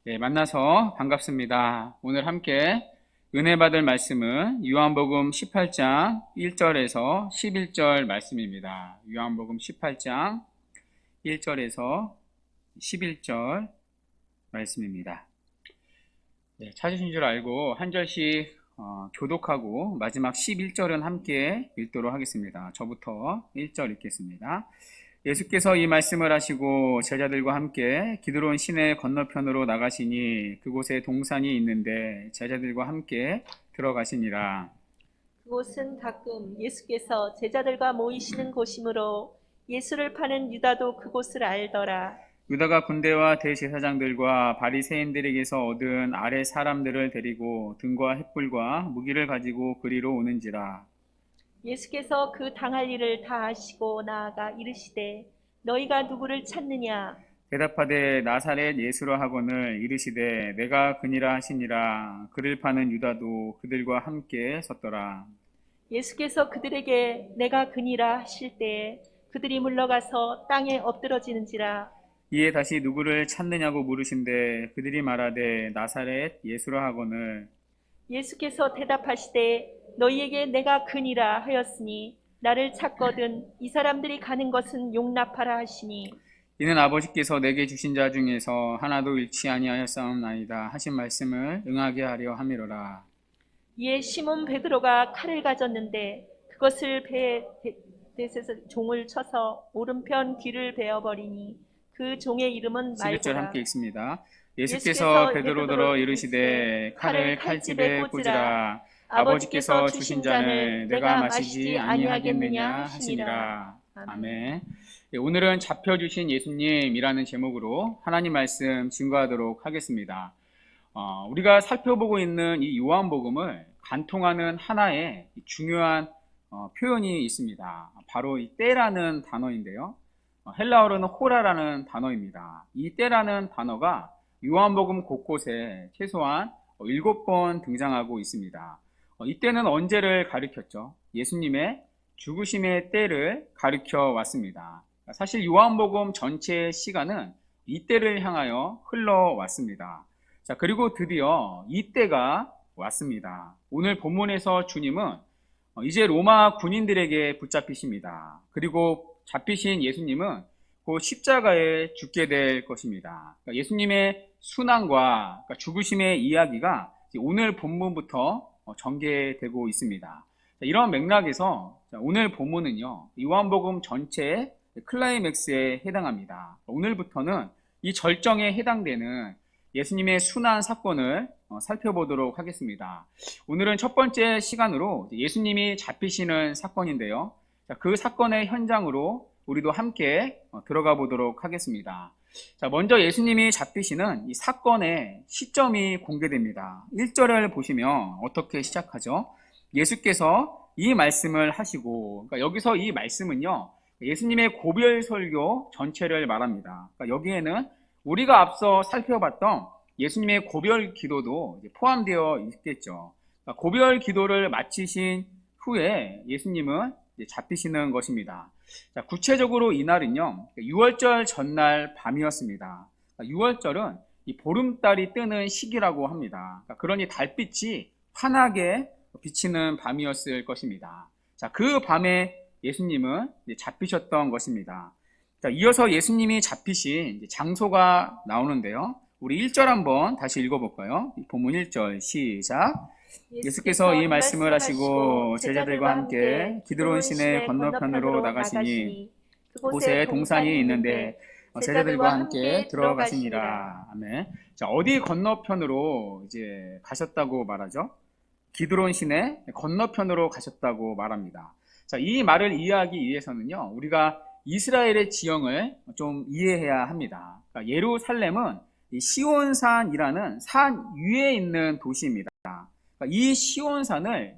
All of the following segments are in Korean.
네, 만나서 반갑습니다. 오늘 함께 은혜 받을 말씀은 요한복음 18장 1절에서 11절 말씀입니다. 요한복음 18장 1절에서 11절 말씀입니다. 네, 찾으신 줄 알고 한 절씩 교독하고 마지막 11절은 함께 읽도록 하겠습니다. 저부터 1절 읽겠습니다. 예수께서 이 말씀을 하시고 제자들과 함께 기드론 시내 건너편으로 나가시니 그곳에 동산이 있는데 제자들과 함께 들어가시니라. 그곳은 가끔 예수께서 제자들과 모이시는 곳이므로 예수를 파는 유다도 그곳을 알더라. 유다가 군대와 대제사장들과 바리새인들에게서 얻은 아랫 사람들을 데리고 등과 횃불과 무기를 가지고 그리로 오는지라. 예수께서 그 당할 일을 다 아시고 나아가 이르시되 너희가 누구를 찾느냐? 대답하되 나사렛 예수라 하거늘 이르시되 내가 그니라 하시니라. 그를 파는 유다도 그들과 함께 섰더라. 예수께서 그들에게 내가 그니라 하실 때에 그들이 물러가서 땅에 엎드러지는지라. 이에 다시 누구를 찾느냐고 물으신데 그들이 말하되 나사렛 예수라 하거늘. 예수께서 대답하시되 너희에게 내가 그니라 하였으니 나를 찾거든 이 사람들이 가는 것은 용납하라 하시니 이는 아버지께서 내게 주신 자 중에서 하나도 잃지 아니하였사옵나이다 하신 말씀을 응하게 하려 함이로라. 이에 시몬 베드로가 칼을 가졌는데 그것을 배에 대에서 종을 쳐서 오른편 귀를 베어버리니 그 종의 이름은 11절 말고라. 함께 읽습니다. 예수께서 베드로더러 이르시되 칼을 칼집에 꽂으라. 아버지께서 주신 잔을 내가 마시지 아니하겠느냐 하시니라. 아멘. 오늘은 잡혀주신 예수님이라는 제목으로 하나님 말씀 증거하도록 하겠습니다. 우리가 살펴보고 있는 이 요한복음을 관통하는 하나의 중요한 표현이 있습니다. 바로 이 때라는 단어인데요. 헬라어로는 호라라는 단어입니다. 이 때라는 단어가 요한복음 곳곳에 최소한 7번 등장하고 있습니다. 이때는 언제를 가리켰죠? 예수님의 죽으심의 때를 가리켜 왔습니다. 사실 요한복음 전체의 시간은 이때를 향하여 흘러왔습니다. 자, 그리고 드디어 이때가 왔습니다. 오늘 본문에서 주님은 이제 로마 군인들에게 붙잡히십니다. 그리고 잡히신 예수님은 그 십자가에 죽게 될 것입니다. 그러니까 예수님의 순환과 죽으심의 이야기가 오늘 본문부터 전개되고 있습니다. 이런 맥락에서 오늘 본문은요, 요한복음 전체의 클라이맥스에 해당합니다. 오늘부터는 이 절정에 해당되는 예수님의 순환 사건을 살펴보도록 하겠습니다. 오늘은 첫 번째 시간으로 예수님이 잡히시는 사건인데요. 그 사건의 현장으로 우리도 함께 들어가 보도록 하겠습니다. 자, 먼저 예수님이 잡히시는 이 사건의 시점이 공개됩니다. 1절을 보시면 어떻게 시작하죠? 예수께서 이 말씀을 하시고, 그러니까 여기서 이 말씀은요, 예수님의 고별 설교 전체를 말합니다. 그러니까 여기에는 우리가 앞서 살펴봤던 예수님의 고별 기도도 포함되어 있겠죠. 그러니까 고별 기도를 마치신 후에 예수님은 잡히시는 것입니다. 자, 구체적으로 이날은요, 6월절 전날 밤이었습니다. 6월절은 이 보름달이 뜨는 시기라고 합니다. 그러니 달빛이 환하게 비치는 밤이었을 것입니다. 자, 그 밤에 예수님은 잡히셨던 것입니다. 자, 이어서 예수님이 잡히신 장소가 나오는데요. 우리 1절 한번 다시 읽어볼까요? 본문 1절 시작. 예수께서 이 말씀을 하시고 제자들과 함께 기드론 시내 건너편으로 나가시니 그곳에 동산이 있는데 제자들과 함께 들어가시니라. 아멘. 자, 어디 건너편으로 이제 가셨다고 말하죠? 기드론 시내 건너편으로 가셨다고 말합니다. 자, 이 말을 이해하기 위해서는요, 우리가 이스라엘의 지형을 좀 이해해야 합니다. 그러니까 예루살렘은 이 시온산이라는 산 위에 있는 도시입니다. 이 시온산을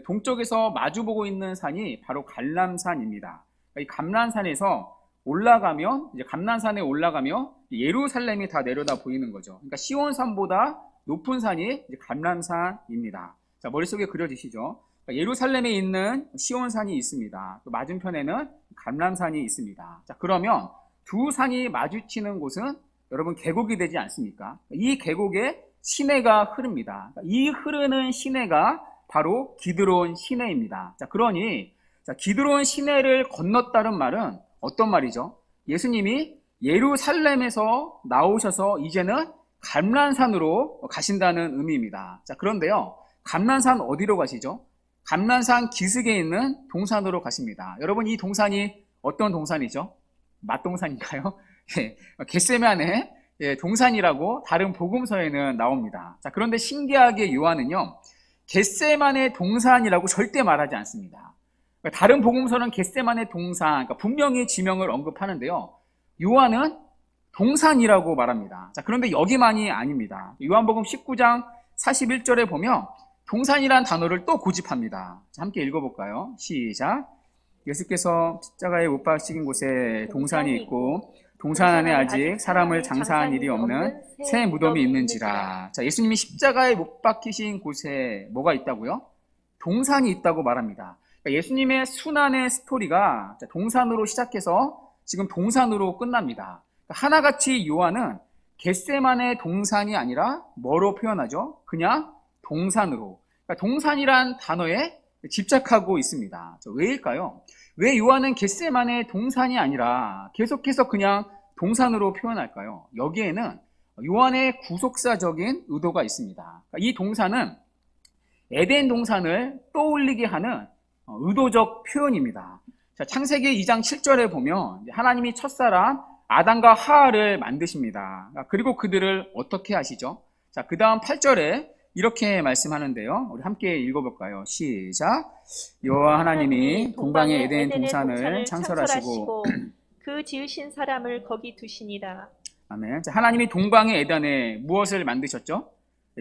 동쪽에서 마주보고 있는 산이 바로 감람산입니다. 이 감람산에서 올라가면, 이제 감람산에 올라가면 예루살렘이 다 내려다 보이는 거죠. 그러니까 시온산보다 높은 산이 이제 감람산입니다. 자, 머릿속에 그려지시죠? 예루살렘에 있는 시온산이 있습니다. 또 맞은편에는 감람산이 있습니다. 자, 그러면 두 산이 마주치는 곳은 여러분 계곡이 되지 않습니까? 이 계곡에 시내가 흐릅니다. 이 흐르는 시내가 바로 기드론 시내입니다. 자, 그러니 기드론 시내를 건넜다는 말은 어떤 말이죠? 예수님이 예루살렘에서 나오셔서 이제는 감람산으로 가신다는 의미입니다. 자, 그런데요, 감람산 어디로 가시죠? 감람산 기슭에 있는 동산으로 가십니다. 여러분, 이 동산이 어떤 동산이죠? 맛동산인가요? 예, 겟세마네 동산이라고 다른 복음서에는 나옵니다. 자, 그런데 신기하게 요한은요, 겟세마네 동산이라고 절대 말하지 않습니다. 다른 복음서는 겟세마네 동산, 그러니까 분명히 지명을 언급하는데요, 요한은 동산이라고 말합니다. 자, 그런데 여기만이 아닙니다. 요한복음 19장 41절에 보면 동산이란 단어를 또 고집합니다. 자, 함께 읽어볼까요? 시작. 예수께서 십자가에 못 박히신 곳에 동산이 있고 동산 안에 아직 사람을 장사한 일이 없는 새 무덤이 있는지라. 자, 예수님이 십자가에 못 박히신 곳에 뭐가 있다고요? 동산이 있다고 말합니다. 그러니까 예수님의 순환의 스토리가 동산으로 시작해서 지금 동산으로 끝납니다. 그러니까 하나같이 요한은 겟세마네 동산이 아니라 뭐로 표현하죠? 그냥 동산으로. 그러니까 동산이란 단어에 집착하고 있습니다. 왜일까요? 왜 요한은 겟세마네 동산이 아니라 계속해서 그냥 동산으로 표현할까요? 여기에는 요한의 구속사적인 의도가 있습니다. 그러니까 이 동산은 에덴 동산을 떠올리게 하는 의도적 표현입니다. 자, 창세기 2장 7절에 보면 하나님이 첫사람 아담과 하와를 만드십니다. 그리고 그들을 어떻게 하시죠? 자, 그 다음 8절에 이렇게 말씀하는데요. 우리 함께 읽어볼까요? 시작. 여호와 하나님이 동방의 에덴 동산을 창설하시고 그 지으신 사람을 거기 두시니라. 아멘. 자, 하나님이 동방의 에덴에 무엇을 만드셨죠?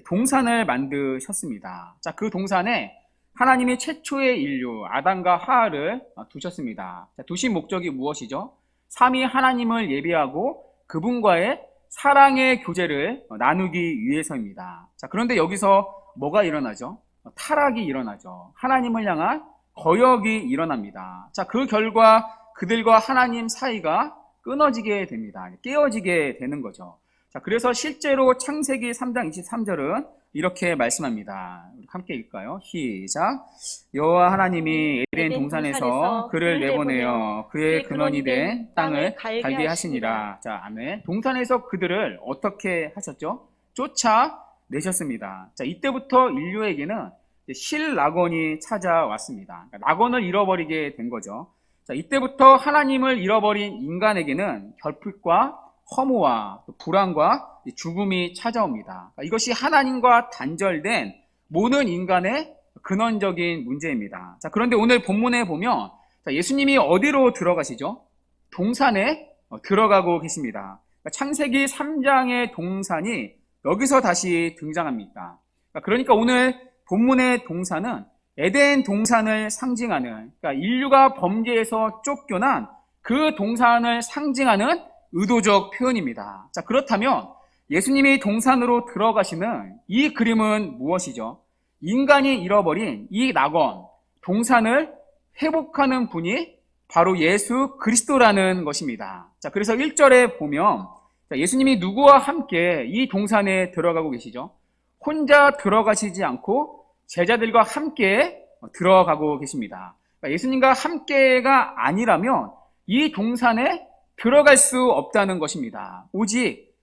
동산을 만드셨습니다. 자, 그 동산에 하나님이 최초의 인류 아담과 하와를 두셨습니다. 자, 두신 목적이 무엇이죠? 삼위 하나님을 예비하고 그분과의 사랑의 교제를 나누기 위해서입니다. 자, 그런데 여기서 뭐가 일어나죠? 타락이 일어나죠. 하나님을 향한 거역이 일어납니다. 자, 그 결과 그들과 하나님 사이가 끊어지게 됩니다. 깨어지게 되는 거죠. 자, 그래서 실제로 창세기 3장 23절은 이렇게 말씀합니다. 함께 읽을까요? 시작. 여호와 하나님이 에덴 동산에서 그를 내보내어 그의 근원이 된 땅을 갈게 하시니라. 자, 아멘. 동산에서 그들을 어떻게 하셨죠? 쫓아내셨습니다. 자, 이때부터 인류에게는 실낙원이 찾아왔습니다. 그러니까 낙원을 잃어버리게 된 거죠. 자, 이때부터 하나님을 잃어버린 인간에게는 결핍과 허무와 불안과 죽음이 찾아옵니다. 이것이 하나님과 단절된 모든 인간의 근원적인 문제입니다. 자, 그런데 오늘 본문에 보면 예수님이 어디로 들어가시죠? 동산에 들어가고 계십니다. 창세기 3장의 동산이 여기서 다시 등장합니다. 그러니까 오늘 본문의 동산은 에덴 동산을 상징하는, 그러니까 인류가 범죄에서 쫓겨난 그 동산을 상징하는 의도적 표현입니다. 자, 그렇다면 예수님이 동산으로 들어가시는 이 그림은 무엇이죠? 인간이 잃어버린 이 낙원, 동산을 회복하는 분이 바로 예수 그리스도라는 것입니다. 자, 그래서 1절에 보면 예수님이 누구와 함께 이 동산에 들어가고 계시죠? 혼자 들어가시지 않고 제자들과 함께 들어가고 계십니다. 그러니까 예수님과 함께가 아니라면 이 동산에 들어갈 수 없다는 것입니다. 오직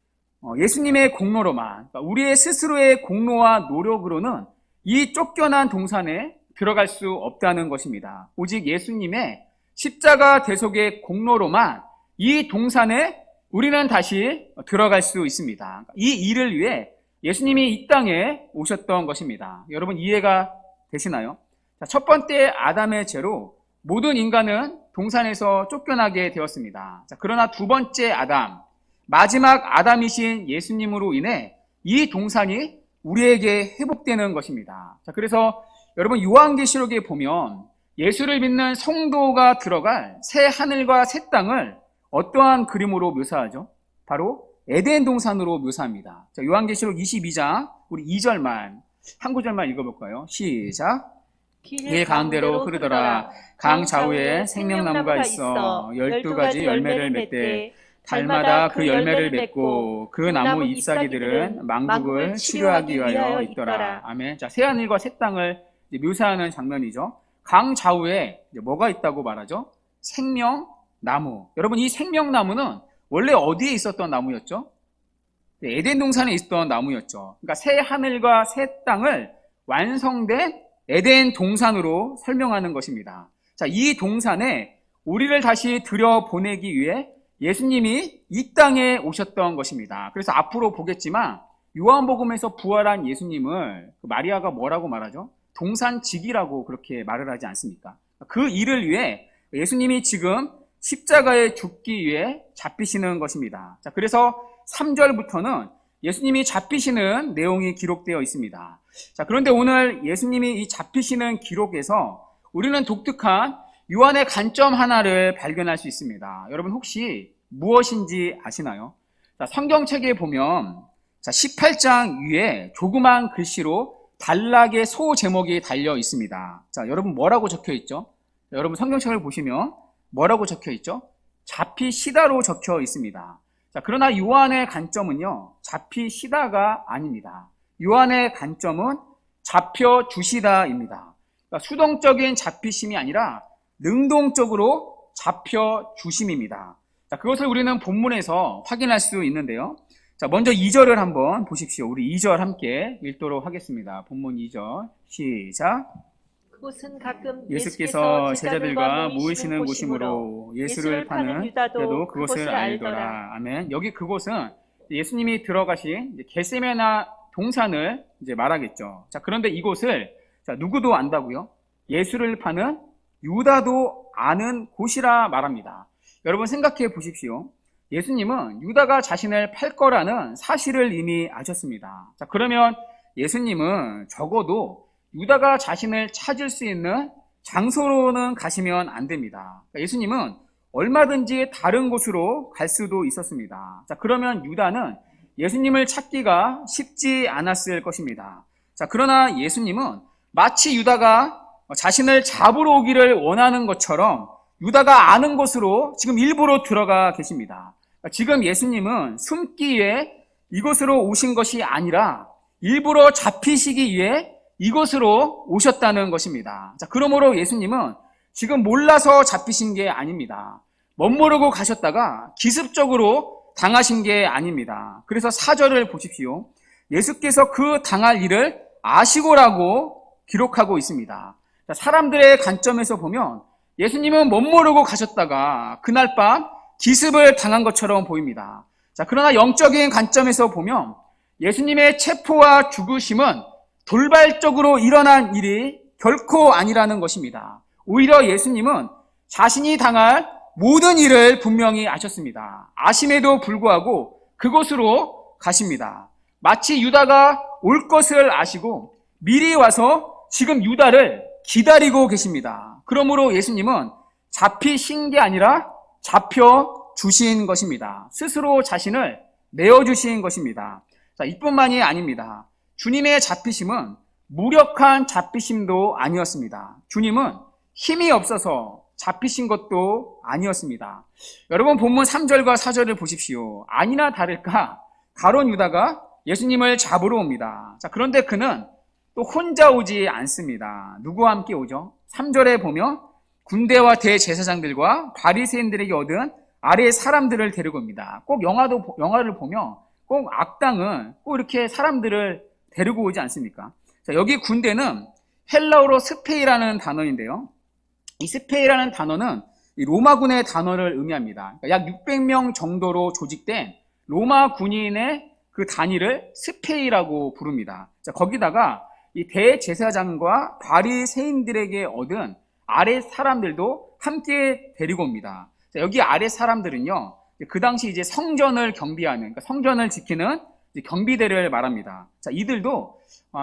예수님의 공로로만, 그러니까 우리의 스스로의 공로와 노력으로는 이 쫓겨난 동산에 들어갈 수 없다는 것입니다. 오직 예수님의 십자가 대속의 공로로만 이 동산에 우리는 다시 들어갈 수 있습니다. 이 일을 위해 예수님이 이 땅에 오셨던 것입니다. 여러분 이해가 되시나요? 자, 첫 번째 아담의 죄로 모든 인간은 동산에서 쫓겨나게 되었습니다. 자, 그러나 두 번째 아담, 마지막 아담이신 예수님으로 인해 이 동산이 우리에게 회복되는 것입니다. 자, 그래서 여러분 요한계시록에 보면 예수를 믿는 성도가 들어갈 새 하늘과 새 땅을 어떠한 그림으로 묘사하죠? 바로 에덴 동산으로 묘사합니다. 자, 요한계시록 22장 우리 2절만 한 구절만 읽어볼까요? 시작. 길 가운데로 흐르더라. 강 좌우에 생명나무가 있어 12가지 열매를 맺되 달마다 그 열매를 맺고 그 나무 잎사귀들은 망국을 치료하기 위하여 있더라. 아멘. 자, 새하늘과 새 땅을 묘사하는 장면이죠. 강 좌우에 뭐가 있다고 말하죠? 생명나무. 여러분, 이 생명나무는 원래 어디에 있었던 나무였죠? 에덴 동산에 있었던 나무였죠. 그러니까 새 하늘과 새 땅을 완성된 에덴 동산으로 설명하는 것입니다. 자, 이 동산에 우리를 다시 들여보내기 위해 예수님이 이 땅에 오셨던 것입니다. 그래서 앞으로 보겠지만 요한복음에서 부활한 예수님을 마리아가 뭐라고 말하죠? 동산직이라고 그렇게 말을 하지 않습니까? 그 일을 위해 예수님이 지금 십자가에 죽기 위해 잡히시는 것입니다. 자, 그래서 3절부터는 예수님이 잡히시는 내용이 기록되어 있습니다. 자, 그런데 오늘 예수님이 이 잡히시는 기록에서 우리는 독특한 요한의 관점 하나를 발견할 수 있습니다. 여러분 혹시 무엇인지 아시나요? 자, 성경책에 보면 18장 위에 조그만 글씨로 단락의 소 제목이 달려 있습니다. 자, 여러분 뭐라고 적혀 있죠? 여러분 성경책을 보시면 뭐라고 적혀 있죠? 잡히시다로 적혀 있습니다. 자, 그러나 요한의 관점은요, 잡히시다가 아닙니다. 요한의 관점은 잡혀주시다입니다. 그러니까 수동적인 잡히심이 아니라 능동적으로 잡혀주심입니다. 자, 그것을 우리는 본문에서 확인할 수 있는데요. 자, 먼저 2절을 한번 보십시오. 우리 2절 함께 읽도록 하겠습니다. 본문 2절 시작. 그곳은 가끔 예수께서 제자들과 모이시는 곳이므로 예수를 파는 유다도 그곳을 알더라. 아멘. 여기 그곳은 예수님이 들어가신 겟세마네 동산을 이제 말하겠죠. 자, 그런데 이곳을 누구도 안다고요? 예수를 파는 유다도 아는 곳이라 말합니다. 여러분 생각해 보십시오. 예수님은 유다가 자신을 팔 거라는 사실을 이미 아셨습니다. 자, 그러면 예수님은 적어도 유다가 자신을 찾을 수 있는 장소로는 가시면 안 됩니다. 예수님은 얼마든지 다른 곳으로 갈 수도 있었습니다. 자, 그러면 유다는 예수님을 찾기가 쉽지 않았을 것입니다. 자, 그러나 예수님은 마치 유다가 자신을 잡으러 오기를 원하는 것처럼 유다가 아는 곳으로 지금 일부러 들어가 계십니다. 지금 예수님은 숨기 위해 이곳으로 오신 것이 아니라 일부러 잡히시기 위해 이곳으로 오셨다는 것입니다. 자, 그러므로 예수님은 지금 몰라서 잡히신 게 아닙니다. 멋모르고 가셨다가 기습적으로 당하신 게 아닙니다. 그래서 4절을 보십시오. 예수께서 그 당할 일을 아시고라고 기록하고 있습니다. 자, 사람들의 관점에서 보면 예수님은 멋모르고 가셨다가 그날 밤 기습을 당한 것처럼 보입니다. 자, 그러나 영적인 관점에서 보면 예수님의 체포와 죽으심은 돌발적으로 일어난 일이 결코 아니라는 것입니다. 오히려 예수님은 자신이 당할 모든 일을 분명히 아셨습니다. 아심에도 불구하고 그곳으로 가십니다. 마치 유다가 올 것을 아시고 미리 와서 지금 유다를 기다리고 계십니다. 그러므로 예수님은 잡히신 게 아니라 잡혀주신 것입니다. 스스로 자신을 내어주신 것입니다. 자, 이뿐만이 아닙니다. 주님의 잡히심은 무력한 잡히심도 아니었습니다. 주님은 힘이 없어서 잡히신 것도 아니었습니다. 여러분 본문 3절과 4절을 보십시오. 아니나 다를까 가룟 유다가 예수님을 잡으러 옵니다. 자, 그런데 그는 또 혼자 오지 않습니다. 누구와 함께 오죠? 3절에 보면 군대와 대제사장들과 바리새인들에게 얻은 아래 사람들을 데리고 옵니다. 꼭 영화를 보면 꼭 악당은 꼭 이렇게 사람들을 데리고 오지 않습니까? 자, 여기 군대는 헬라어로 스페이라는 단어인데요. 이 스페이라는 단어는 이 로마군의 단어를 의미합니다. 그러니까 약 600명 정도로 조직된 로마 군인의 그 단위를 스페이라고 부릅니다. 자, 거기다가 이 대제사장과 바리새인들에게 얻은 아랫 사람들도 함께 데리고 옵니다. 자, 여기 아랫 사람들은요, 그 당시 이제 성전을 경비하는, 그러니까 성전을 지키는 경비대를 말합니다. 자, 이들도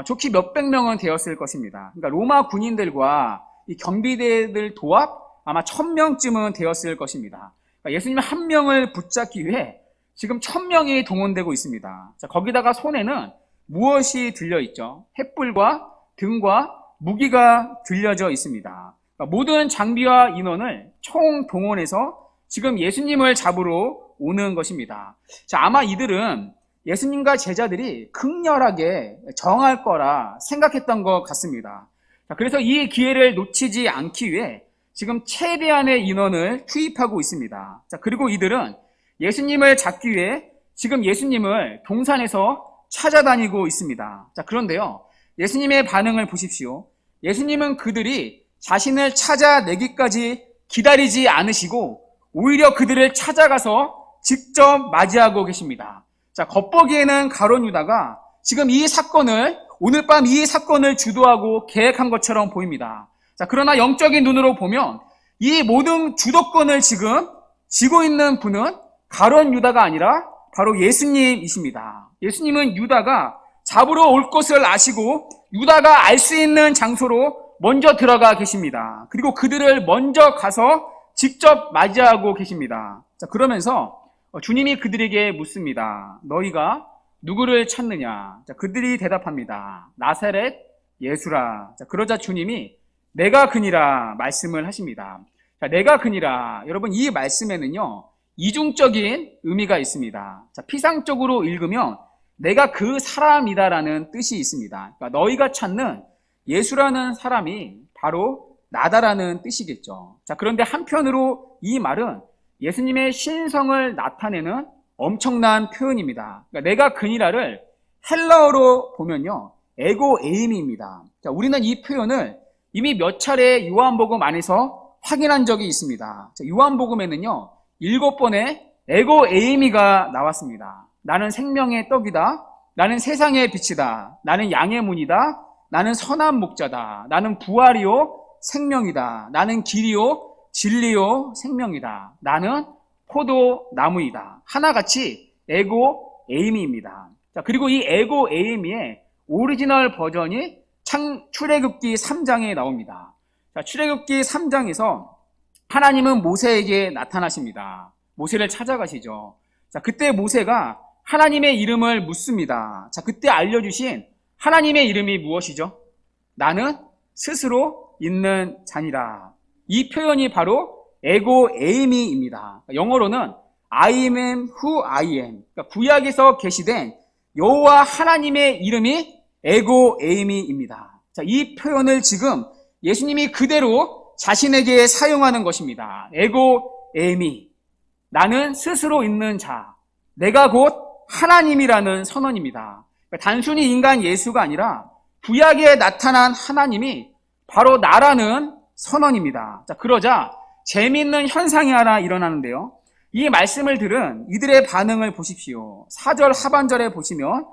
좋게 몇백 명은 되었을 것입니다. 그러니까 로마 군인들과 이 경비대들 도합 아마 1000명쯤은 되었을 것입니다. 그러니까 예수님 한 명을 붙잡기 위해 지금 1000명이 동원되고 있습니다. 자, 거기다가 손에는 무엇이 들려있죠? 횃불과 등과 무기가 들려져 있습니다. 그러니까 모든 장비와 인원을 총 동원해서 지금 예수님을 잡으러 오는 것입니다. 자, 아마 이들은 예수님과 제자들이 극렬하게 정할 거라 생각했던 것 같습니다. 자, 그래서 이 기회를 놓치지 않기 위해 지금 최대한의 인원을 투입하고 있습니다. 자, 그리고 이들은 예수님을 잡기 위해 지금 예수님을 동산에서 찾아다니고 있습니다. 자, 그런데요, 예수님의 반응을 보십시오. 예수님은 그들이 자신을 찾아내기까지 기다리지 않으시고 오히려 그들을 찾아가서 직접 맞이하고 계십니다. 자, 겉보기에는 가룟 유다가 지금 이 사건을, 오늘 밤 이 사건을 주도하고 계획한 것처럼 보입니다. 자, 그러나 영적인 눈으로 보면 이 모든 주도권을 지금 쥐고 있는 분은 가룟 유다가 아니라 바로 예수님이십니다. 예수님은 유다가 잡으러 올 것을 아시고 유다가 알 수 있는 장소로 먼저 들어가 계십니다. 그리고 그들을 먼저 가서 직접 맞이하고 계십니다. 자, 그러면서 주님이 그들에게 묻습니다. 너희가 누구를 찾느냐? 자, 그들이 대답합니다. 나사렛 예수라. 자, 그러자 주님이 내가 그니라 말씀을 하십니다. 자, 내가 그니라. 여러분, 이 말씀에는요, 이중적인 의미가 있습니다. 자, 피상적으로 읽으면 내가 그 사람이다라는 뜻이 있습니다. 그러니까 너희가 찾는 예수라는 사람이 바로 나다라는 뜻이겠죠. 자, 그런데 한편으로 이 말은 예수님의 신성을 나타내는 엄청난 표현입니다. 그러니까 내가 그니라를 헬라어로 보면요, 에고 에이미입니다. 자, 우리는 이 표현을 이미 몇 차례 요한복음 안에서 확인한 적이 있습니다. 자, 요한복음에는요, 7번의 에고 에이미가 나왔습니다. 나는 생명의 떡이다. 나는 세상의 빛이다. 나는 양의 문이다. 나는 선한 목자다. 나는 부활이요 생명이다. 나는 길이요 진리요 생명이다. 나는 포도나무이다. 하나같이 에고 에이미입니다. 자, 그리고 이 에고 에이미의 오리지널 버전이 출애굽기 3장에 나옵니다. 자, 출애굽기 3장에서 하나님은 모세에게 나타나십니다. 모세를 찾아가시죠. 자, 그때 모세가 하나님의 이름을 묻습니다. 자, 그때 알려주신 하나님의 이름이 무엇이죠? 나는 스스로 있는 자니라. 이 표현이 바로 에고 에이미입니다. 영어로는 I am who I am. 그러니까 구약에서 계시된 여호와 하나님의 이름이 에고 에이미입니다. 자, 이 표현을 지금 예수님이 그대로 자신에게 사용하는 것입니다. 에고 에이미. 나는 스스로 있는 자. 내가 곧 하나님이라는 선언입니다. 그러니까 단순히 인간 예수가 아니라 구약에 나타난 하나님이 바로 나라는 선언입니다. 자, 그러자 재미있는 현상이 하나 일어나는데요. 이 말씀을 들은 이들의 반응을 보십시오. 4절 하반절에 보시면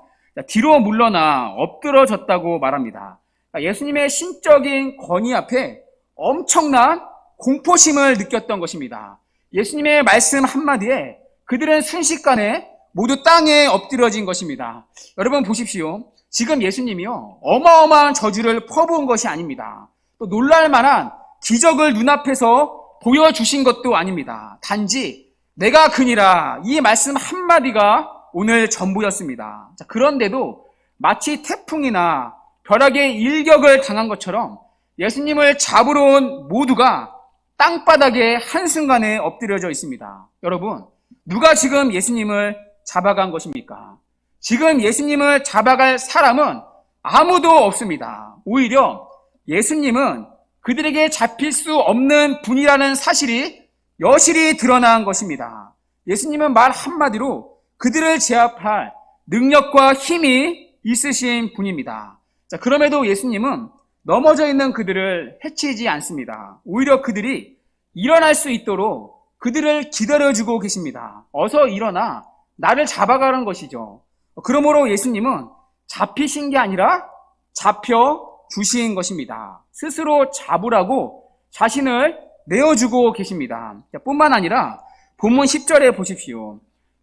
뒤로 물러나 엎드러졌다고 말합니다. 예수님의 신적인 권위 앞에 엄청난 공포심을 느꼈던 것입니다. 예수님의 말씀 한마디에 그들은 순식간에 모두 땅에 엎드려진 것입니다. 여러분 보십시오. 지금 예수님이요, 어마어마한 저주를 퍼부은 것이 아닙니다. 또 놀랄만한 기적을 눈앞에서 보여주신 것도 아닙니다. 단지 내가 그니라, 이 말씀 한마디가 오늘 전부였습니다. 자, 그런데도 마치 태풍이나 벼락의 일격을 당한 것처럼 예수님을 잡으러 온 모두가 땅바닥에 한순간에 엎드려져 있습니다. 여러분, 누가 지금 예수님을 잡아간 것입니까? 지금 예수님을 잡아갈 사람은 아무도 없습니다. 오히려 예수님은 그들에게 잡힐 수 없는 분이라는 사실이 여실히 드러난 것입니다. 예수님은 말 한마디로 그들을 제압할 능력과 힘이 있으신 분입니다. 자, 그럼에도 예수님은 넘어져 있는 그들을 해치지 않습니다. 오히려 그들이 일어날 수 있도록 그들을 기다려주고 계십니다. 어서 일어나 나를 잡아가는 것이죠. 그러므로 예수님은 잡히신 게 아니라 잡혀주신 것입니다. 스스로 잡으라고 자신을 내어주고 계십니다. 뿐만 아니라 본문 10절에 보십시오.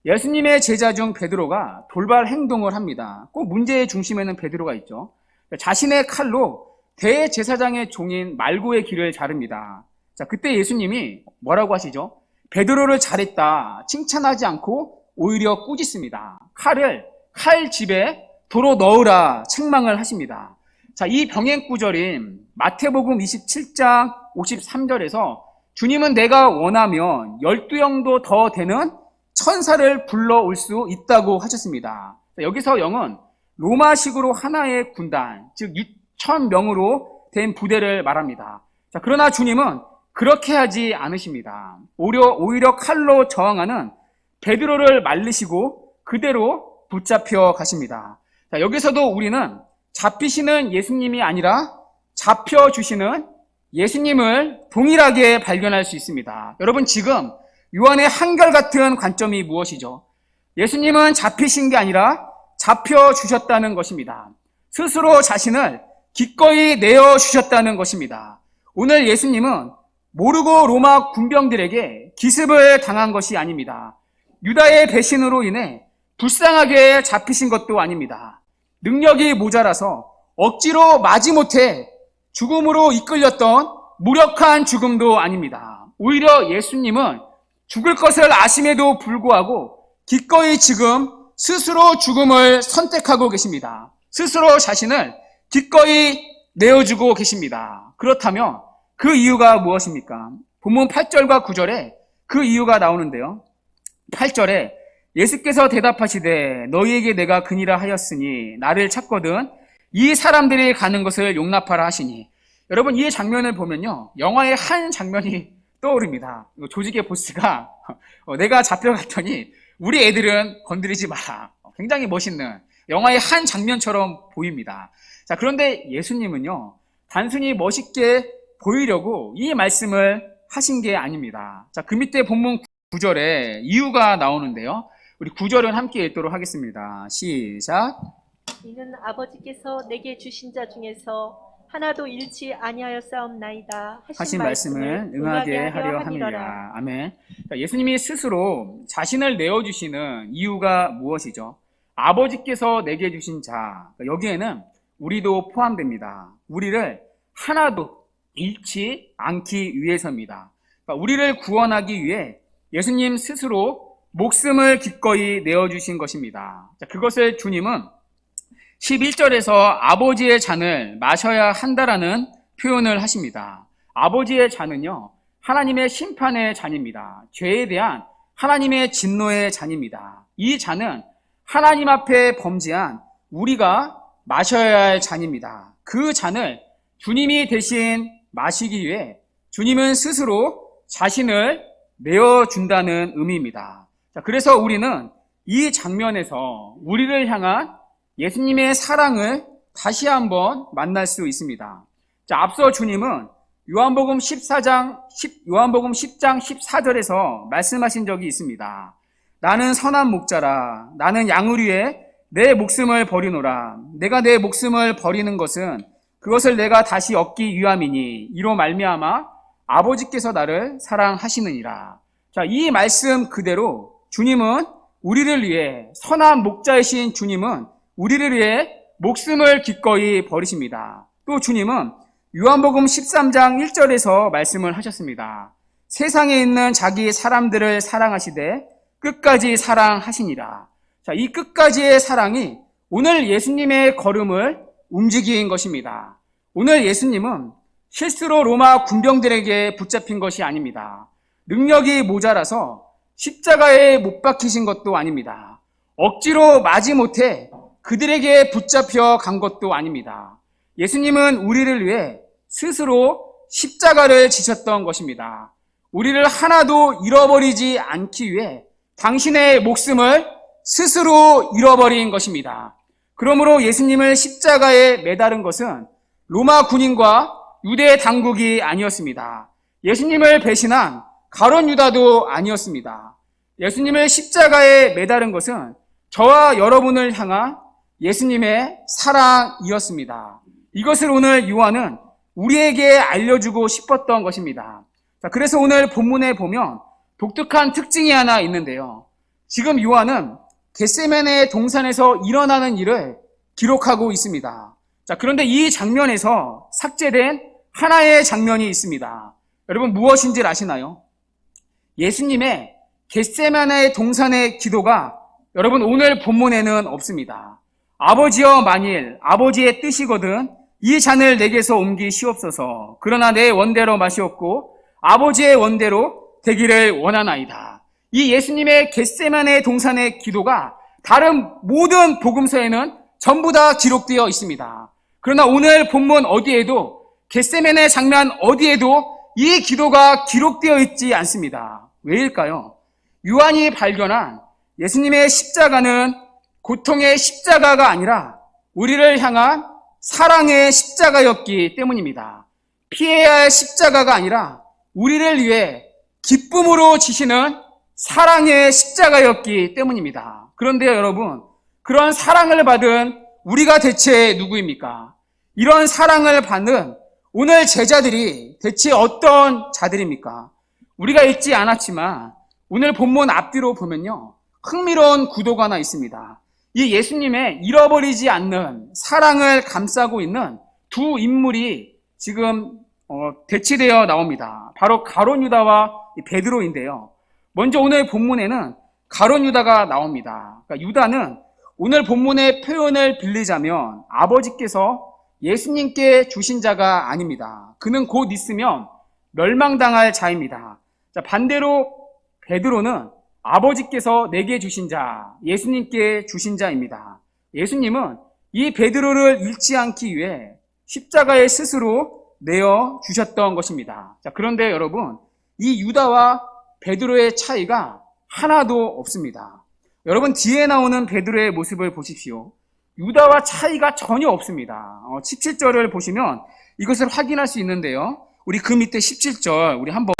예수님의 제자 중 베드로가 돌발 행동을 합니다. 꼭 문제의 중심에는 베드로가 있죠. 자신의 칼로 대제사장의 종인 말고의 귀를 자릅니다. 자, 그때 예수님이 뭐라고 하시죠? 베드로를 잘했다 칭찬하지 않고 오히려 꾸짖습니다. 칼을 칼집에 도로 넣으라 책망을 하십니다. 자, 이 병행 구절인 마태복음 27장 53절에서 주님은 내가 원하면 12형도 더 되는 천사를 불러올 수 있다고 하셨습니다. 여기서 영은 로마식으로 하나의 군단, 즉 6,000명으로 된 부대를 말합니다. 자, 그러나 주님은 그렇게 하지 않으십니다. 오히려 칼로 저항하는 베드로를 말리시고 그대로 붙잡혀 가십니다. 자, 여기서도 우리는 잡히시는 예수님이 아니라 잡혀주시는 예수님을 동일하게 발견할 수 있습니다. 여러분, 지금 요한의 한결같은 관점이 무엇이죠? 예수님은 잡히신 게 아니라 잡혀주셨다는 것입니다. 스스로 자신을 기꺼이 내어주셨다는 것입니다. 오늘 예수님은 모르고 로마 군병들에게 기습을 당한 것이 아닙니다. 유다의 배신으로 인해 불쌍하게 잡히신 것도 아닙니다. 능력이 모자라서 억지로 마지못해 죽음으로 이끌렸던 무력한 죽음도 아닙니다. 오히려 예수님은 죽을 것을 아심에도 불구하고 기꺼이 지금 스스로 죽음을 선택하고 계십니다. 스스로 자신을 기꺼이 내어주고 계십니다. 그렇다면 그 이유가 무엇입니까? 본문 8절과 9절에 그 이유가 나오는데요. 8절에 예수께서 대답하시되 너희에게 내가 그니라 하였으니 나를 찾거든 이 사람들이 가는 것을 용납하라 하시니. 여러분, 이 장면을 보면요, 영화의 한 장면이 떠오릅니다. 조직의 보스가 내가 잡혀갔더니 우리 애들은 건드리지 마라. 굉장히 멋있는 영화의 한 장면처럼 보입니다. 자, 그런데 예수님은요, 단순히 멋있게 보이려고 이 말씀을 하신 게 아닙니다. 자, 그 밑에 본문 9절에 이유가 나오는데요. 우리 9절은 함께 읽도록 하겠습니다. 시작. 이는 아버지께서 내게 주신 자 중에서 하나도 잃지 아니하였사옵나이다 하신 말씀을 응하게 하려 함이라. 아멘. 예수님이 스스로 자신을 내어주시는 이유가 무엇이죠? 아버지께서 내게 주신 자, 여기에는 우리도 포함됩니다. 우리를 하나도 잃지 않기 위해서입니다. 우리를 구원하기 위해 예수님 스스로 목숨을 기꺼이 내어주신 것입니다. 그것을 주님은 11절에서 아버지의 잔을 마셔야 한다라는 표현을 하십니다. 아버지의 잔은요, 하나님의 심판의 잔입니다. 죄에 대한 하나님의 진노의 잔입니다. 이 잔은 하나님 앞에 범죄한 우리가 마셔야 할 잔입니다. 그 잔을 주님이 대신 마시기 위해 주님은 스스로 자신을 내어준다는 의미입니다. 자, 그래서 우리는 이 장면에서 우리를 향한 예수님의 사랑을 다시 한번 만날 수 있습니다. 자, 앞서 주님은 요한복음 10장 14절에서 말씀하신 적이 있습니다. 나는 선한 목자라. 나는 양을 위해 내 목숨을 버리노라. 내가 내 목숨을 버리는 것은 그것을 내가 다시 얻기 위함이니 이로 말미암아 아버지께서 나를 사랑하시느니라. 자, 이 말씀 그대로 주님은 우리를 위해, 선한 목자이신 주님은 우리를 위해 목숨을 기꺼이 버리십니다. 또 주님은 요한복음 13장 1절에서 말씀을 하셨습니다. 세상에 있는 자기 사람들을 사랑하시되 끝까지 사랑하시니라. 자, 이 끝까지의 사랑이 오늘 예수님의 걸음을 움직인 것입니다. 오늘 예수님은 실수로 로마 군병들에게 붙잡힌 것이 아닙니다. 능력이 모자라서 십자가에 못 박히신 것도 아닙니다. 억지로 마지못해 그들에게 붙잡혀 간 것도 아닙니다. 예수님은 우리를 위해 스스로 십자가를 지셨던 것입니다. 우리를 하나도 잃어버리지 않기 위해 당신의 목숨을 스스로 잃어버린 것입니다. 그러므로 예수님을 십자가에 매다른 것은 로마 군인과 유대 당국이 아니었습니다. 예수님을 배신한 가룟 유다도 아니었습니다. 예수님을 십자가에 매다른 것은 저와 여러분을 향한 예수님의 사랑이었습니다. 이것을 오늘 요한은 우리에게 알려주고 싶었던 것입니다. 자, 그래서 오늘 본문에 보면 독특한 특징이 하나 있는데요. 지금 요한은 겟세마네 동산에서 일어나는 일을 기록하고 있습니다. 자, 그런데 이 장면에서 삭제된 하나의 장면이 있습니다. 여러분, 무엇인지 아시나요? 예수님의 겟세마네 동산의 기도가 여러분 오늘 본문에는 없습니다. 아버지여, 만일 아버지의 뜻이거든 이 잔을 내게서 옮기시옵소서. 그러나 내 원대로 마시옵고 아버지의 원대로 되기를 원하나이다. 이 예수님의 겟세마네 동산의 기도가 다른 모든 복음서에는 전부 다 기록되어 있습니다. 그러나 오늘 본문 어디에도, 겟세마네 장면 어디에도 이 기도가 기록되어 있지 않습니다. 왜일까요? 요한이 발견한 예수님의 십자가는 고통의 십자가가 아니라 우리를 향한 사랑의 십자가였기 때문입니다. 피해야 할 십자가가 아니라 우리를 위해 기쁨으로 지시는 사랑의 십자가였기 때문입니다. 그런데요, 여러분, 그런 사랑을 받은 우리가 대체 누구입니까? 이런 사랑을 받는 오늘 제자들이 대체 어떤 자들입니까? 우리가 읽지 않았지만 오늘 본문 앞뒤로 보면요, 흥미로운 구도가 하나 있습니다. 이 예수님의 잃어버리지 않는 사랑을 감싸고 있는 두 인물이 지금 대치되어 나옵니다. 바로 가룟 유다와 베드로인데요. 먼저 오늘 본문에는 가룟 유다가 나옵니다. 그러니까 유다는 오늘 본문의 표현을 빌리자면 아버지께서 예수님께 주신 자가 아닙니다. 그는 곧 있으면 멸망당할 자입니다. 자, 반대로 베드로는 아버지께서 내게 주신 자, 예수님께 주신 자입니다. 예수님은 이 베드로를 잃지 않기 위해 십자가에 스스로 내어 주셨던 것입니다. 자, 그런데 여러분, 이 유다와 베드로의 차이가 하나도 없습니다. 여러분, 뒤에 나오는 베드로의 모습을 보십시오. 유다와 차이가 전혀 없습니다. 17절을 보시면 이것을 확인할 수 있는데요. 우리 그 밑에 17절 우리 한번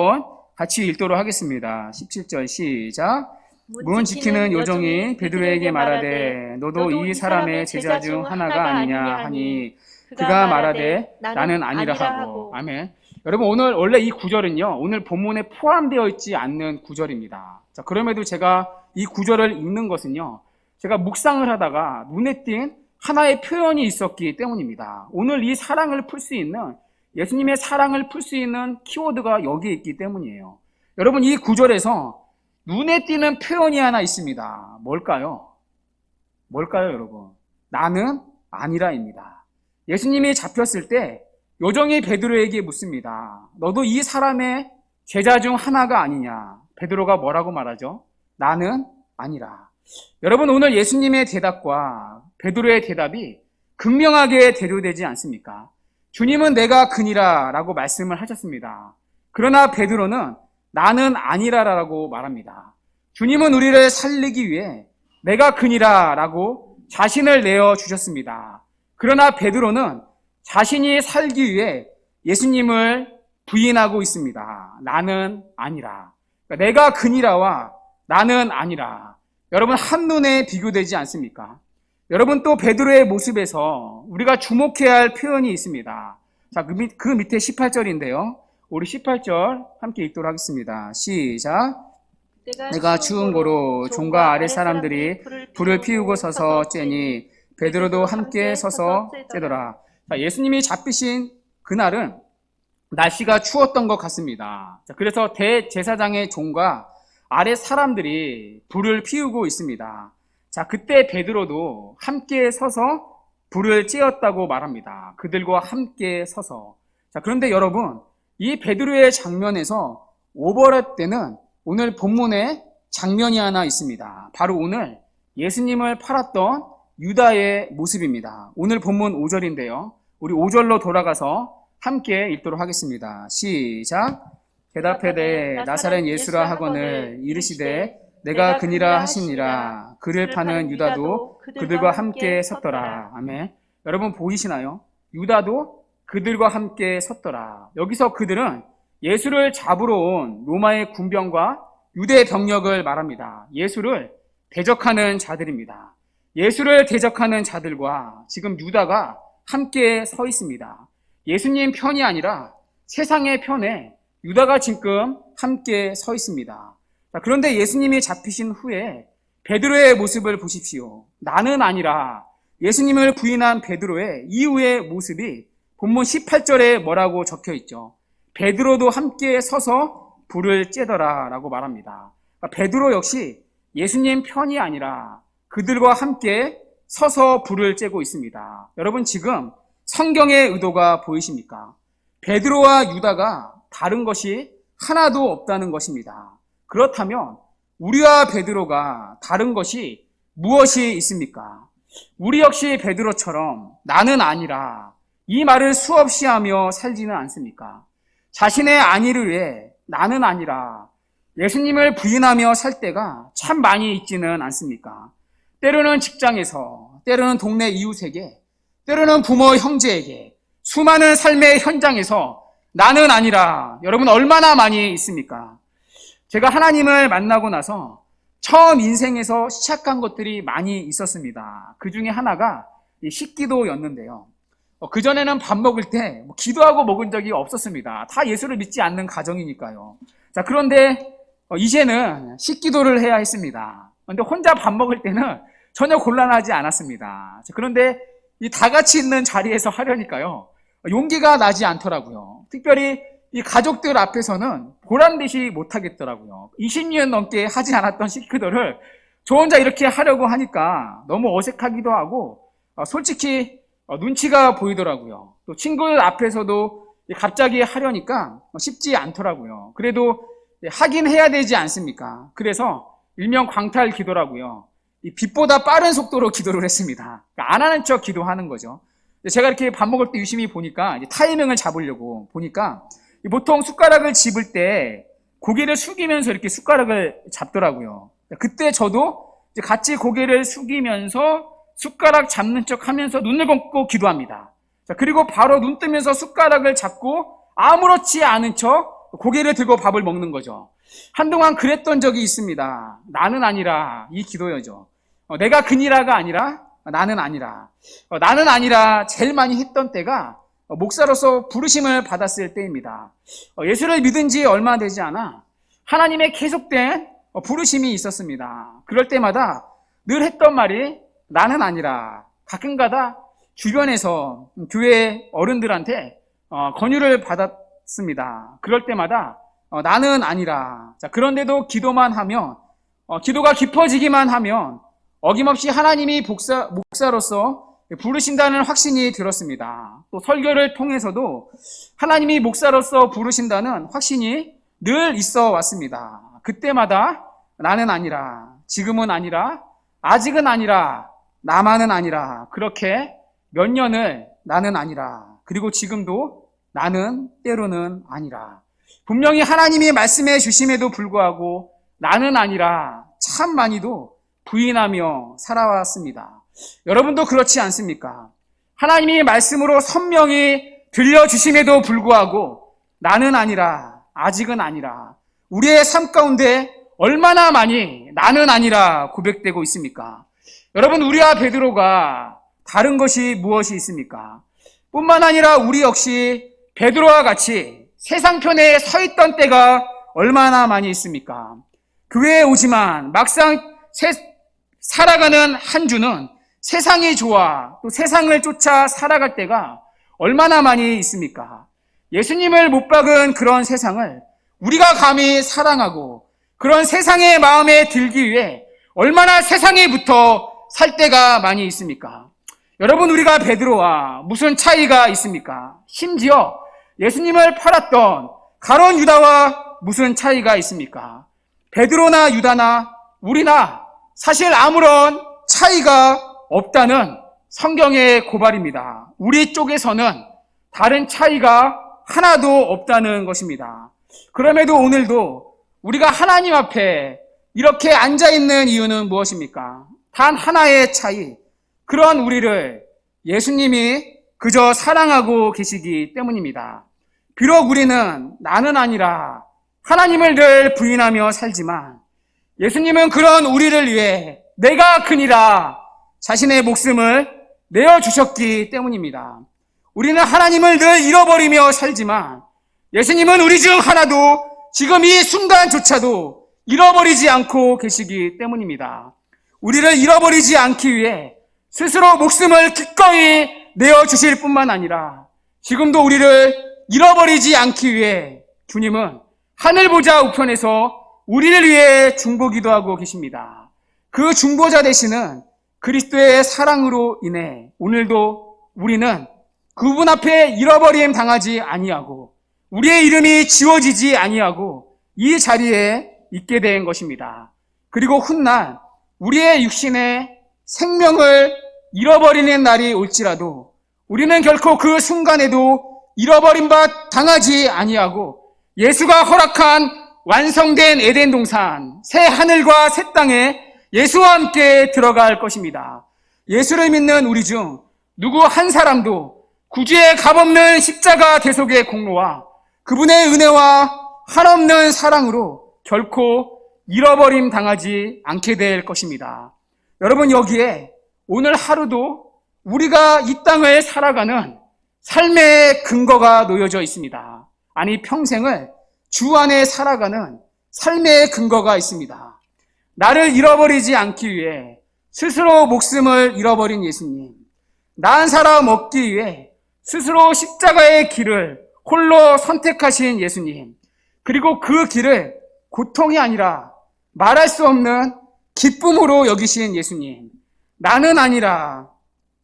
같이 읽도록 하겠습니다. 17절 시작. 문 지키는 요정이 베드로에게 말하되 너도 이 사람의 제자 중 하나가 아니냐 하니 그가 말하되 나는 아니라 하고. 아멘. 여러분, 오늘 원래 이 구절은요, 오늘 본문에 포함되어 있지 않는 구절입니다. 자, 그럼에도 제가 이 구절을 읽는 것은요, 제가 묵상을 하다가 눈에 띈 하나의 표현이 있었기 때문입니다. 오늘 이 사랑을 풀 수 있는, 예수님의 사랑을 풀 수 있는 키워드가 여기에 있기 때문이에요. 여러분, 이 구절에서 눈에 띄는 표현이 하나 있습니다. 뭘까요? 여러분? 나는 아니라입니다. 예수님이 잡혔을 때 요정이 베드로에게 묻습니다. 너도 이 사람의 제자 중 하나가 아니냐? 베드로가 뭐라고 말하죠? 나는 아니라. 여러분, 오늘 예수님의 대답과 베드로의 대답이 극명하게 대조되지 않습니까? 주님은 내가 그니라 라고 말씀을 하셨습니다. 그러나 베드로는 나는 아니라 라고 말합니다. 주님은 우리를 살리기 위해 내가 그니라 라고 자신을 내어 주셨습니다. 그러나 베드로는 자신이 살기 위해 예수님을 부인하고 있습니다. 나는 아니라. 그러니까 내가 그니라와 나는 아니라. 여러분, 한눈에 비교되지 않습니까? 여러분, 또 베드로의 모습에서 우리가 주목해야 할 표현이 있습니다. 자, 그 밑에 18절인데요. 우리 18절 함께 읽도록 하겠습니다. 시작. 내가 추운 고로 종과 아랫 사람들이 불을 피우고 서서 쬐니 베드로도 함께 서서 쬐더라. 자, 예수님이 잡히신 그날은 날씨가 추웠던 것 같습니다. 자, 그래서 대제사장의 종과 아랫 사람들이 불을 피우고 있습니다. 자, 그때 베드로도 함께 서서 불을 쬐었다고 말합니다. 그들과 함께 서서. 자, 그런데 여러분, 이 베드로의 장면에서 오버랩되는 오늘 본문의 장면이 하나 있습니다. 바로 오늘 예수님을 팔았던 유다의 모습입니다. 오늘 본문 5절인데요. 우리 5절로 돌아가서 함께 읽도록 하겠습니다. 시작. 대답하되 나사렛 예수라 하거늘 이르시되 내가 그니라 하시니라. 그를 파는 유다도 그들과 함께 섰더라. 아멘. 여러분, 보이시나요? 유다도 그들과 함께 섰더라. 여기서 그들은 예수를 잡으러 온 로마의 군병과 유대 병력을 말합니다. 예수를 대적하는 자들입니다. 예수를 대적하는 자들과 지금 유다가 함께 서 있습니다. 예수님 편이 아니라 세상의 편에 유다가 지금 함께 서 있습니다. 자, 그런데 예수님이 잡히신 후에 베드로의 모습을 보십시오. 나는 아니라. 예수님을 부인한 베드로의 이후의 모습이 본문 18절에 뭐라고 적혀 있죠? 베드로도 함께 서서 불을 쬐더라 라고 말합니다. 그러니까 베드로 역시 예수님 편이 아니라 그들과 함께 서서 불을 쬐고 있습니다. 여러분, 지금 성경의 의도가 보이십니까? 베드로와 유다가 다른 것이 하나도 없다는 것입니다. 그렇다면 우리와 베드로가 다른 것이 무엇이 있습니까? 우리 역시 베드로처럼 나는 아니라 이 말을 수없이 하며 살지는 않습니까? 자신의 안위를 위해 나는 아니라 예수님을 부인하며 살 때가 참 많이 있지는 않습니까? 때로는 직장에서, 때로는 동네 이웃에게, 때로는 부모 형제에게, 수많은 삶의 현장에서 나는 아니라 여러분 얼마나 많이 있습니까? 제가 하나님을 만나고 나서 처음 인생에서 시작한 것들이 많이 있었습니다. 그 중에 하나가 식기도였는데요. 그전에는 밥 먹을 때 기도하고 먹은 적이 없었습니다. 다 예수를 믿지 않는 가정이니까요. 자, 그런데 이제는 식기도를 해야 했습니다. 그런데 혼자 밥 먹을 때는 전혀 곤란하지 않았습니다. 자, 그런데 이 다 같이 있는 자리에서 하려니까요. 용기가 나지 않더라고요. 특별히 이 가족들 앞에서는 보란듯이 못하겠더라고요. 20년 넘게 하지 않았던 식기도를 저 혼자 이렇게 하려고 하니까 너무 어색하기도 하고 솔직히 눈치가 보이더라고요. 또 친구들 앞에서도 갑자기 하려니까 쉽지 않더라고요. 그래도 하긴 해야 되지 않습니까? 그래서 일명 광탈 기도라고요. 이 빛보다 빠른 속도로 기도를 했습니다. 그러니까 안 하는 척 기도하는 거죠. 제가 이렇게 밥 먹을 때 유심히 보니까 타이밍을 잡으려고 보니까 보통 숟가락을 집을 때 고개를 숙이면서 이렇게 숟가락을 잡더라고요. 그때 저도 같이 고개를 숙이면서 숟가락 잡는 척 하면서 눈을 감고 기도합니다. 그리고 바로 눈 뜨면서 숟가락을 잡고 아무렇지 않은 척 고개를 들고 밥을 먹는 거죠. 한동안 그랬던 적이 있습니다. 나는 아니라 이 기도여죠. 내가 그니라가 아니라 나는 아니라. 나는 아니라 제일 많이 했던 때가 목사로서 부르심을 받았을 때입니다. 예수를 믿은 지 얼마 되지 않아 하나님의 계속된 부르심이 있었습니다. 그럴 때마다 늘 했던 말이 나는 아니라. 가끔가다 주변에서 교회 어른들한테 권유를 받았습니다. 그럴 때마다 나는 아니라. 자, 그런데도 기도만 하면 기도가 깊어지기만 하면 어김없이 하나님이 목사로서 부르신다는 확신이 들었습니다. 또 설교를 통해서도 하나님이 목사로서 부르신다는 확신이 늘 있어 왔습니다. 그때마다 나는 아니라, 지금은 아니라, 아직은 아니라, 나만은 아니라, 그렇게 몇 년을 나는 아니라, 그리고 지금도 나는 때로는 아니라. 분명히 하나님이 말씀해 주심에도 불구하고 나는 아니라 참 많이도 부인하며 살아왔습니다. 여러분도 그렇지 않습니까? 하나님이 말씀으로 선명히 들려주심에도 불구하고 나는 아니라, 아직은 아니라, 우리의 삶 가운데 얼마나 많이 나는 아니라 고백되고 있습니까? 여러분, 우리와 베드로가 다른 것이 무엇이 있습니까? 뿐만 아니라 우리 역시 베드로와 같이 세상편에 서 있던 때가 얼마나 많이 있습니까? 교회에 오지만 막상 살아가는 한 주는 세상이 좋아 또 세상을 쫓아 살아갈 때가 얼마나 많이 있습니까? 예수님을 못 박은 그런 세상을 우리가 감히 사랑하고 그런 세상의 마음에 들기 위해 얼마나 세상에 붙어 살 때가 많이 있습니까? 여러분, 우리가 베드로와 무슨 차이가 있습니까? 심지어 예수님을 팔았던 가룟 유다와 무슨 차이가 있습니까? 베드로나 유다나 우리나 사실 아무런 차이가 없다는 성경의 고발입니다. 우리 쪽에서는 다른 차이가 하나도 없다는 것입니다. 그럼에도 오늘도 우리가 하나님 앞에 이렇게 앉아있는 이유는 무엇입니까? 단 하나의 차이, 그런 우리를 예수님이 그저 사랑하고 계시기 때문입니다. 비록 우리는 나는 아니라 하나님을 늘 부인하며 살지만 예수님은 그런 우리를 위해 내가 그니라 자신의 목숨을 내어주셨기 때문입니다. 우리는 하나님을 늘 잃어버리며 살지만 예수님은 우리 중 하나도 지금 이 순간조차도 잃어버리지 않고 계시기 때문입니다. 우리를 잃어버리지 않기 위해 스스로 목숨을 기꺼이 내어주실 뿐만 아니라 지금도 우리를 잃어버리지 않기 위해 주님은 하늘보좌 우편에서 우리를 위해 중보기도 하고 계십니다. 그 중보자 되시는 그리스도의 사랑으로 인해 오늘도 우리는 그분 앞에 잃어버림 당하지 아니하고 우리의 이름이 지워지지 아니하고 이 자리에 있게 된 것입니다. 그리고 훗날 우리의 육신의 생명을 잃어버리는 날이 올지라도 우리는 결코 그 순간에도 잃어버린 바 당하지 아니하고 예수가 허락한 완성된 에덴 동산, 새 하늘과 새 땅에 예수와 함께 들어갈 것입니다. 예수를 믿는 우리 중 누구 한 사람도 구주의 값없는 십자가 대속의 공로와 그분의 은혜와 한없는 사랑으로 결코 잃어버림 당하지 않게 될 것입니다. 여러분, 여기에 오늘 하루도 우리가 이 땅을 살아가는 삶의 근거가 놓여져 있습니다. 아니, 평생을 주 안에 살아가는 삶의 근거가 있습니다. 나를 잃어버리지 않기 위해 스스로 목숨을 잃어버린 예수님, 나 한 사람 얻기 위해 스스로 십자가의 길을 홀로 선택하신 예수님, 그리고 그 길을 고통이 아니라 말할 수 없는 기쁨으로 여기신 예수님, 나는 아니라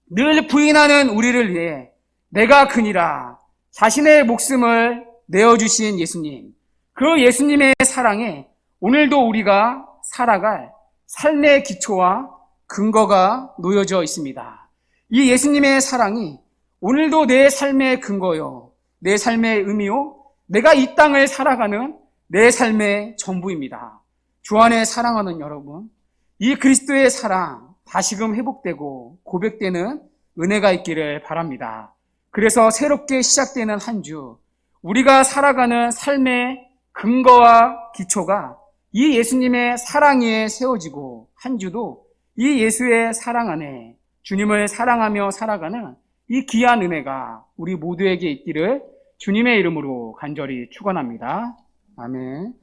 늘 부인하는 우리를 위해 내가 그니라 자신의 목숨을 내어주신 예수님, 그 예수님의 사랑에 오늘도 우리가 살아갈 삶의 기초와 근거가 놓여져 있습니다. 이 예수님의 사랑이 오늘도 내 삶의 근거요, 내 삶의 의미요, 내가 이 땅을 살아가는 내 삶의 전부입니다. 주 안에 사랑하는 여러분, 이 그리스도의 사랑 다시금 회복되고 고백되는 은혜가 있기를 바랍니다. 그래서 새롭게 시작되는 한 주, 우리가 살아가는 삶의 근거와 기초가 이 예수님의 사랑 위에 세워지고 한 주도 이 예수의 사랑 안에 주님을 사랑하며 살아가는 이 귀한 은혜가 우리 모두에게 있기를 주님의 이름으로 간절히 축원합니다. 아멘.